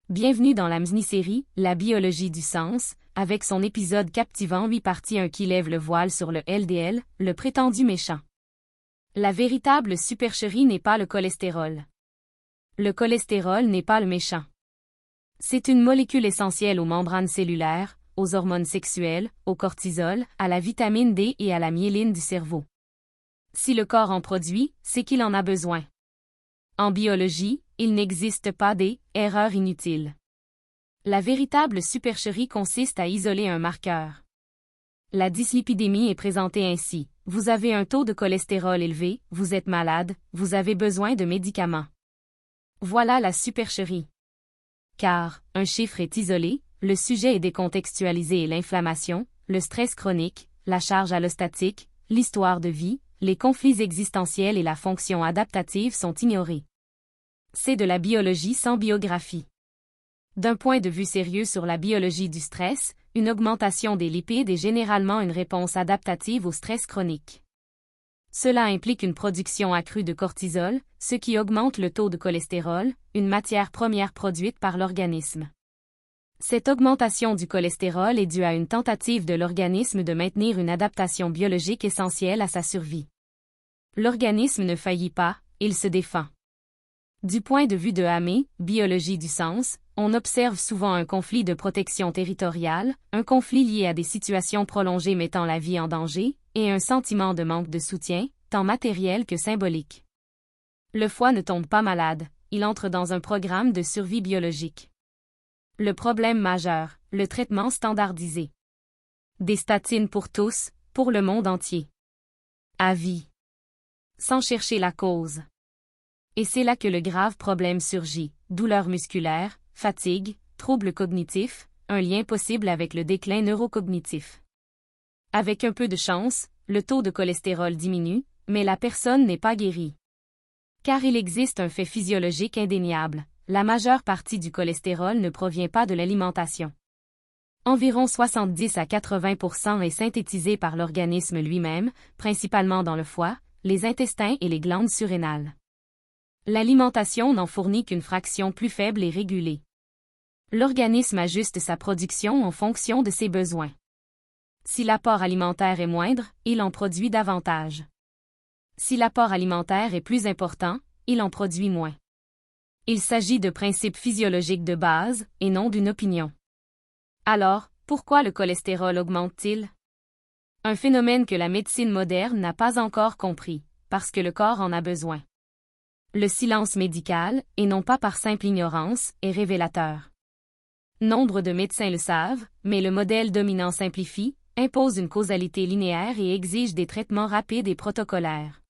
Bienvenue dans la mini-série « La biologie du sens », avec son épisode captivant 8 parties 1 qui lève le voile sur le LDL, le prétendu méchant. La véritable supercherie n'est pas le cholestérol. Le cholestérol n'est pas le méchant. C'est une molécule essentielle aux membranes cellulaires, aux hormones sexuelles, au cortisol, à la vitamine D et à la myéline du cerveau. Si le corps en produit, c'est qu'il en a besoin. En biologie, il n'existe pas des « erreurs inutiles ». La véritable supercherie consiste à isoler un marqueur. La dyslipidémie est présentée ainsi. Vous avez un taux de cholestérol élevé, vous êtes malade, vous avez besoin de médicaments. Voilà la supercherie. Car, un chiffre est isolé, le sujet est décontextualisé et l'inflammation, le stress chronique, la charge allostatique, l'histoire de vie, les conflits existentiels et la fonction adaptative sont ignorés. C'est de la biologie sans biographie. D'un point de vue sérieux sur la biologie du stress, une augmentation des lipides est généralement une réponse adaptative au stress chronique. Cela implique une production accrue de cortisol, ce qui augmente le taux de cholestérol, une matière première produite par l'organisme. Cette augmentation du cholestérol est due à une tentative de l'organisme de maintenir une adaptation biologique essentielle à sa survie. L'organisme ne faillit pas, il se défend. Du point de vue de Hamé, biologie du sens, on observe souvent un conflit de protection territoriale, un conflit lié à des situations prolongées mettant la vie en danger, et un sentiment de manque de soutien, tant matériel que symbolique. Le foie ne tombe pas malade, il entre dans un programme de survie biologique. Le problème majeur, le traitement standardisé. Des statines pour tous, pour le monde entier. À vie. Sans chercher la cause. Et c'est là que le grave problème surgit, douleurs musculaires, fatigue, troubles cognitifs, un lien possible avec le déclin neurocognitif. Avec un peu de chance, le taux de cholestérol diminue, mais la personne n'est pas guérie. Car il existe un fait physiologique indéniable, la majeure partie du cholestérol ne provient pas de l'alimentation. Environ 70 à 80% est synthétisé par l'organisme lui-même, principalement dans le foie, les intestins et les glandes surrénales. L'alimentation n'en fournit qu'une fraction plus faible et régulée. L'organisme ajuste sa production en fonction de ses besoins. Si l'apport alimentaire est moindre, il en produit davantage. Si l'apport alimentaire est plus important, il en produit moins. Il s'agit de principes physiologiques de base, et non d'une opinion. Alors, pourquoi le cholestérol augmente-t-il? Un phénomène que la médecine moderne n'a pas encore compris, parce que le corps en a besoin. Le silence médical, et non pas par simple ignorance, est révélateur. Nombre de médecins le savent, mais le modèle dominant simplifie, impose une causalité linéaire et exige des traitements rapides et protocolaires.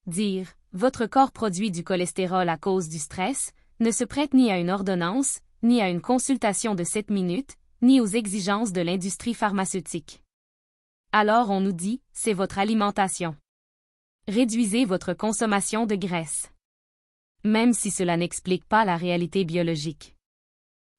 Dire « votre corps produit du cholestérol à cause du stress » ne se prête ni à une ordonnance, ni à une consultation de 7 minutes, ni aux exigences de l'industrie pharmaceutique. Alors on nous dit « c'est votre alimentation ». Réduisez votre consommation de graisse. Même si cela n'explique pas la réalité biologique.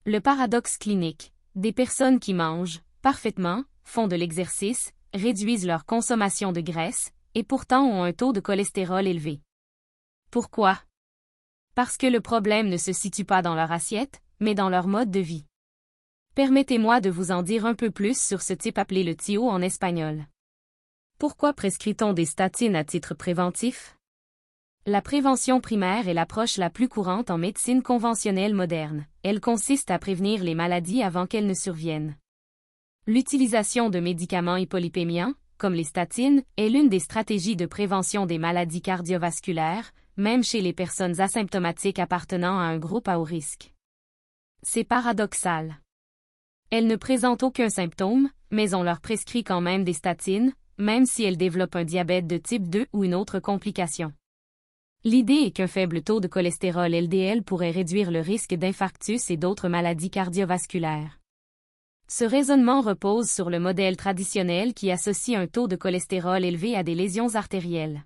Le paradoxe clinique, des personnes qui mangent parfaitement, font de l'exercice, réduisent leur consommation de graisse, et pourtant ont un taux de cholestérol élevé. Pourquoi? Parce que le problème ne se situe pas dans leur assiette, mais dans leur mode de vie. Permettez-moi de vous en dire un peu plus sur ce type appelé le TIO en espagnol. Pourquoi prescrit-on des statines à titre préventif? La prévention primaire est l'approche la plus courante en médecine conventionnelle moderne. Elle consiste à prévenir les maladies avant qu'elles ne surviennent. L'utilisation de médicaments hypolipémiants, comme les statines, est l'une des stratégies de prévention des maladies cardiovasculaires, même chez les personnes asymptomatiques appartenant à un groupe à haut risque. C'est paradoxal. Elles ne présentent aucun symptôme, mais on leur prescrit quand même des statines, même si elles développent un diabète de type 2 ou une autre complication. L'idée est qu'un faible taux de cholestérol LDL pourrait réduire le risque d'infarctus et d'autres maladies cardiovasculaires. Ce raisonnement repose sur le modèle traditionnel qui associe un taux de cholestérol élevé à des lésions artérielles.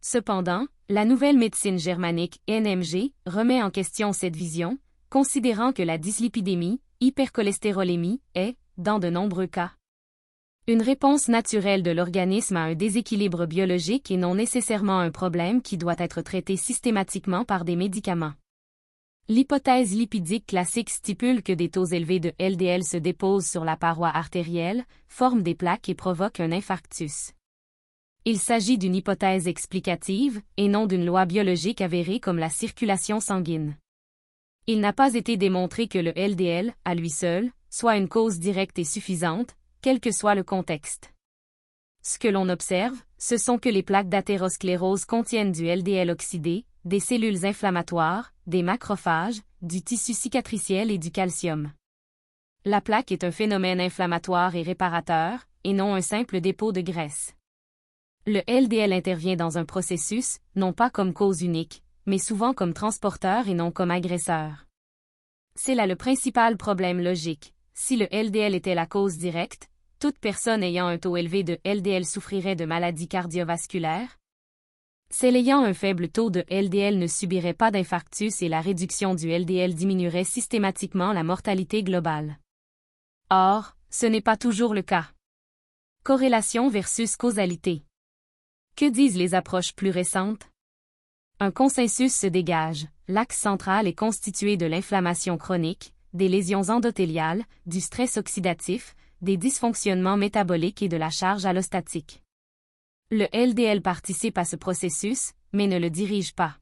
Cependant, la nouvelle médecine germanique, NMG, remet en question cette vision, considérant que la dyslipidémie, hypercholestérolémie, est, dans de nombreux cas, une réponse naturelle de l'organisme à un déséquilibre biologique et non nécessairement un problème qui doit être traité systématiquement par des médicaments. L'hypothèse lipidique classique stipule que des taux élevés de LDL se déposent sur la paroi artérielle, forment des plaques et provoquent un infarctus. Il s'agit d'une hypothèse explicative, et non d'une loi biologique avérée comme la circulation sanguine. Il n'a pas été démontré que le LDL, à lui seul, soit une cause directe et suffisante, quel que soit le contexte. Ce que l'on observe, ce sont que les plaques d'athérosclérose contiennent du LDL oxydé, des cellules inflammatoires, des macrophages, du tissu cicatriciel et du calcium. La plaque est un phénomène inflammatoire et réparateur, et non un simple dépôt de graisse. Le LDL intervient dans un processus, non pas comme cause unique, mais souvent comme transporteur et non comme agresseur. C'est là le principal problème logique. Si le LDL était la cause directe, toute personne ayant un taux élevé de LDL souffrirait de maladies cardiovasculaires. Celle ayant un faible taux de LDL ne subirait pas d'infarctus et la réduction du LDL diminuerait systématiquement la mortalité globale. Or, ce n'est pas toujours le cas. Corrélation versus causalité. Que disent les approches plus récentes? Un consensus se dégage. L'axe central est constitué de l'inflammation chronique, des lésions endothéliales, du stress oxydatif, des dysfonctionnements métaboliques et de la charge allostatique. Le LDL participe à ce processus, mais ne le dirige pas.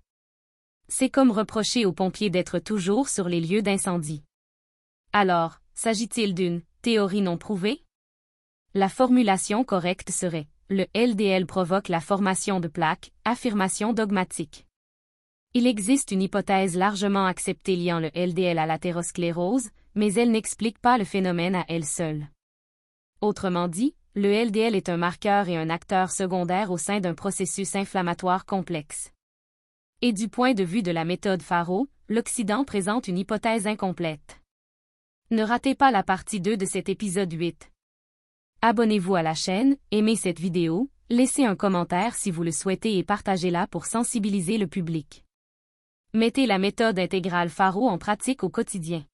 C'est comme reprocher aux pompiers d'être toujours sur les lieux d'incendie. Alors, s'agit-il d'une théorie non prouvée? La formulation correcte serait « Le LDL provoque la formation de plaques », affirmation dogmatique. Il existe une hypothèse largement acceptée liant le LDL à l'athérosclérose, mais elle n'explique pas le phénomène à elle seule. Autrement dit, le LDL est un marqueur et un acteur secondaire au sein d'un processus inflammatoire complexe. Et du point de vue de la méthode Faro, l'Occident présente une hypothèse incomplète. Ne ratez pas la partie 2 de cet épisode 8. Abonnez-vous à la chaîne, aimez cette vidéo, laissez un commentaire si vous le souhaitez et partagez-la pour sensibiliser le public. Mettez la méthode intégrale Faro en pratique au quotidien.